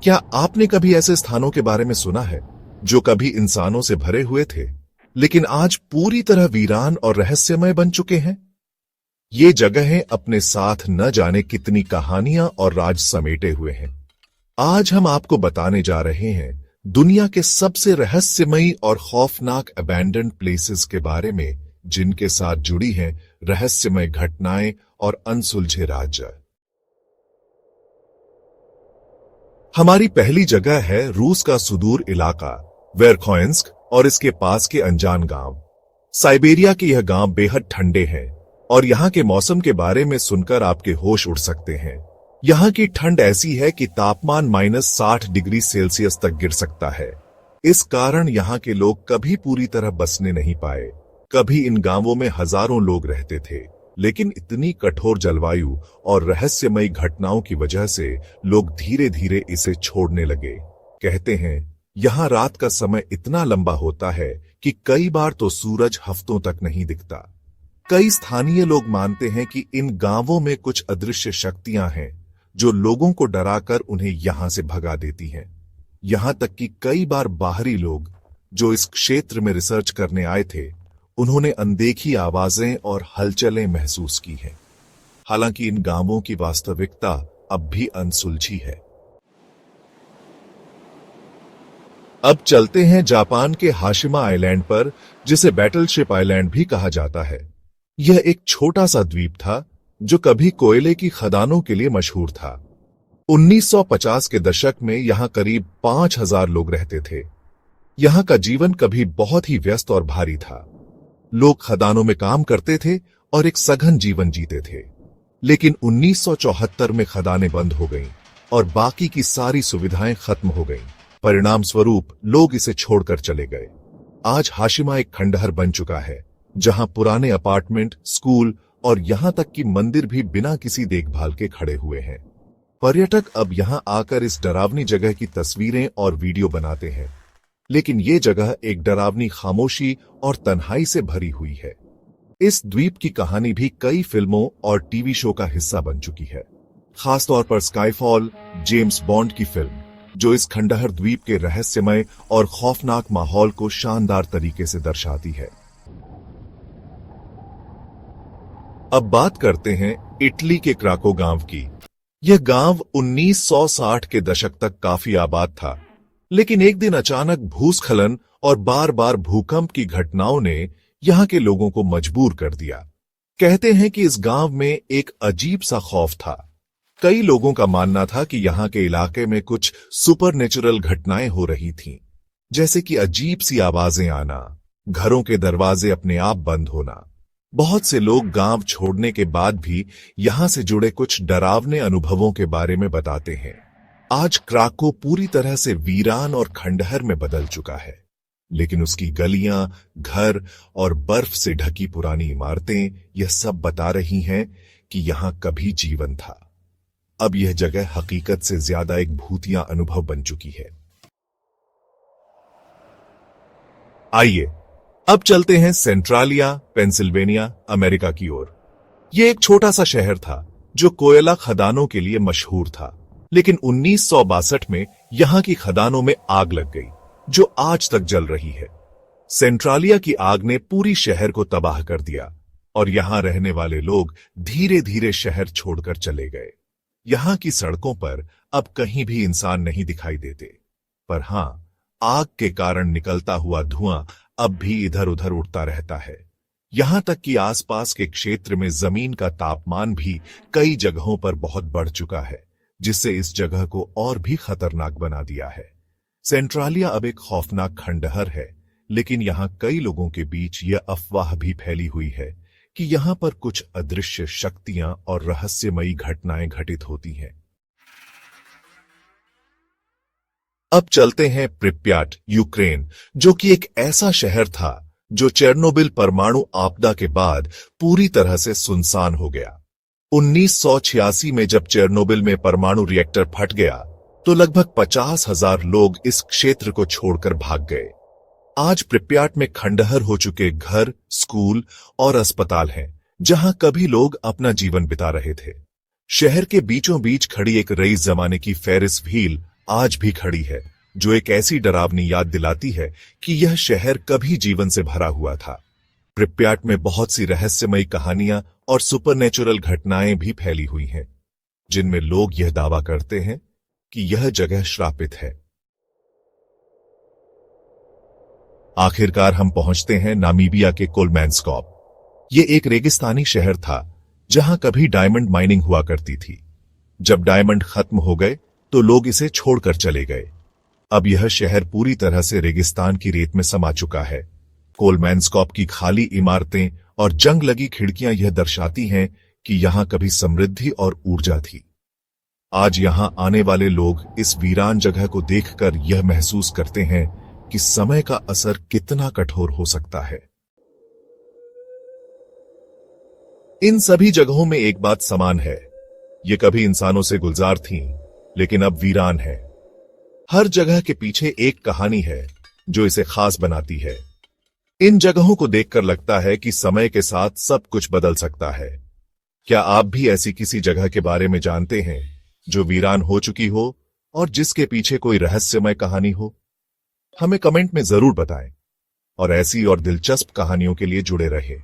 क्या आपने कभी ऐसे स्थानों के बारे में सुना है जो कभी इंसानों से भरे हुए थे, लेकिन आज पूरी तरह वीरान और रहस्यमय बन चुके हैं? ये जगहें अपने साथ न जाने कितनी कहानियां और राज समेटे हुए हैं। आज हम आपको बताने जा रहे हैं दुनिया के सबसे रहस्यमयी और खौफनाक अबैंडन्ड प्लेसेस के बारे में, जिनके साथ जुड़ी हैं रहस्यमय घटनाएं और अनसुलझे राज। हमारी पहली जगह है रूस का सुदूर इलाका वेरखोइंस्क और इसके पास के अनजान गांव। साइबेरिया के यह गांव बेहद ठंडे हैं और यहां के मौसम के बारे में सुनकर आपके होश उड़ सकते हैं। यहां की ठंड ऐसी है कि तापमान -60 डिग्री सेल्सियस तक गिर सकता है। इस कारण यहां के लोग कभी पूरी तरह बसने नहीं पाए। कभी इन गांवों में हजारों लोग रहते थे, लेकिन इतनी कठोर जलवायु और रहस्यमयी घटनाओं की वजह से लोग धीरे धीरे इसे छोड़ने लगे। कहते हैं यहां रात का समय इतना लंबा होता है कि कई बार तो सूरज हफ्तों तक नहीं दिखता। कई स्थानीय लोग मानते हैं कि इन गांवों में कुछ अदृश्य शक्तियां हैं जो लोगों को डराकर उन्हें यहां से भगा देती हैं। यहां तक कि कई बार बाहरी लोग जो इस क्षेत्र में रिसर्च करने आए थे, उन्होंने अनदेखी आवाजें और हलचलें महसूस की हैं। हालांकि इन गांवों की वास्तविकता अब भी अनसुलझी है। अब चलते हैं जापान के हाशिमा आइलैंड पर, जिसे बैटलशिप आइलैंड भी कहा जाता है। यह एक छोटा सा द्वीप था जो कभी कोयले की खदानों के लिए मशहूर था। 1950 के दशक में यहां करीब 5000 लोग रहते थे। यहां का जीवन कभी बहुत ही व्यस्त और भारी था। लोग खदानों में काम करते थे और एक सघन जीवन जीते थे। लेकिन 1974 में खदानें बंद हो गईं और बाकी की सारी सुविधाएं खत्म हो गईं। परिणाम स्वरूप लोग इसे छोड़कर चले गए। आज हाशिमा एक खंडहर बन चुका है, जहां पुराने अपार्टमेंट, स्कूल और यहां तक कि मंदिर भी बिना किसी देखभाल के खड़े हुए हैं। पर्यटक अब यहां आकर इस डरावनी जगह की तस्वीरें और वीडियो बनाते हैं, लेकिन ये जगह एक डरावनी खामोशी और तन्हाई से भरी हुई है। इस द्वीप की कहानी भी कई फिल्मों और टीवी शो का हिस्सा बन चुकी है, खासतौर पर स्काईफॉल, जेम्स बॉन्ड की फिल्म, जो इस खंडहर द्वीप के रहस्यमय और खौफनाक माहौल को शानदार तरीके से दर्शाती है। अब बात करते हैं इटली के क्राको गांव की। यह गांव 1960 के दशक तक काफी आबाद था, लेकिन एक दिन अचानक भूस्खलन और बार बार भूकंप की घटनाओं ने यहां के लोगों को मजबूर कर दिया। कहते हैं कि इस गांव में एक अजीब सा खौफ था। कई लोगों का मानना था कि यहां के इलाके में कुछ सुपरनेचुरल घटनाएं हो रही थीं, जैसे कि अजीब सी आवाजें आना, घरों के दरवाजे अपने आप बंद होना। बहुत से लोग गांव छोड़ने के बाद भी यहां से जुड़े कुछ डरावने अनुभवों के बारे में बताते हैं। आज क्राको पूरी तरह से वीरान और खंडहर में बदल चुका है, लेकिन उसकी गलियां, घर और बर्फ से ढकी पुरानी इमारतें यह सब बता रही हैं कि यहां कभी जीवन था। अब यह जगह हकीकत से ज्यादा एक भूतिया अनुभव बन चुकी है। आइए अब चलते हैं सेंट्रालिया, पेंसिल्वेनिया, अमेरिका की ओर। यह एक छोटा सा शहर था जो कोयला खदानों के लिए मशहूर था, लेकिन 1962 में यहां की खदानों में आग लग गई, जो आज तक जल रही है। सेंट्रालिया की आग ने पूरी शहर को तबाह कर दिया और यहां रहने वाले लोग धीरे धीरे शहर छोड़कर चले गए। यहां की सड़कों पर अब कहीं भी इंसान नहीं दिखाई देते, पर हां, आग के कारण निकलता हुआ धुआं अब भी इधर उधर उड़ता रहता है। यहां तक कि आसपास के क्षेत्र में जमीन का तापमान भी कई जगहों पर बहुत बढ़ चुका है, जिससे इस जगह को और भी खतरनाक बना दिया है। सेंट्रालिया अब एक खौफनाक खंडहर है, लेकिन यहां कई लोगों के बीच यह अफवाह भी फैली हुई है कि यहां पर कुछ अदृश्य शक्तियां और रहस्यमयी घटनाएं घटित होती हैं। अब चलते हैं प्रिप्याट, यूक्रेन, जो कि एक ऐसा शहर था जो चेरनोबिल परमाणु आपदा के बाद पूरी तरह से सुनसान हो गया। 1986 में जब चेरनोबिल में परमाणु रिएक्टर फट गया, तो लगभग 50,000 लोग इस क्षेत्र को छोड़कर भाग गए। आज प्रिप्याट में खंडहर हो चुके घर, स्कूल और अस्पताल हैं, जहां कभी लोग अपना जीवन बिता रहे थे। शहर के बीचों बीच खड़ी एक रईस जमाने की फेरिस व्हील आज भी खड़ी है, जो एक ऐसी डरावनी याद दिलाती है कि यह शहर कभी जीवन से भरा हुआ था। प्रिप्याट में बहुत सी रहस्यमयी कहानियां और सुपरनेचुरल घटनाएं भी फैली हुई हैं, जिनमें लोग यह दावा करते हैं कि यह जगह श्रापित है। आखिरकार हम पहुंचते हैं नामीबिया के कोलमैंस्कॉप। ये एक रेगिस्तानी शहर था जहां कभी डायमंड माइनिंग हुआ करती थी। जब डायमंड खत्म हो गए तो लोग इसे छोड़कर चले गए। अब यह शहर पूरी तरह से रेगिस्तान की रेत में समा चुका है। कोलमैंस्कॉप की खाली इमारतें और जंग लगी खिड़कियां यह दर्शाती हैं कि यहां कभी समृद्धि और ऊर्जा थी। आज यहां आने वाले लोग इस वीरान जगह को देखकर यह महसूस करते हैं कि समय का असर कितना कठोर हो सकता है। इन सभी जगहों में एक बात समान है, ये कभी इंसानों से गुलजार थीं, लेकिन अब वीरान है। हर जगह के पीछे एक कहानी है जो इसे खास बनाती है। इन जगहों को देखकर लगता है कि समय के साथ सब कुछ बदल सकता है। क्या आप भी ऐसी किसी जगह के बारे में जानते हैं जो वीरान हो चुकी हो और जिसके पीछे कोई रहस्यमय कहानी हो? हमें कमेंट में जरूर बताएं और ऐसी और दिलचस्प कहानियों के लिए जुड़े रहें।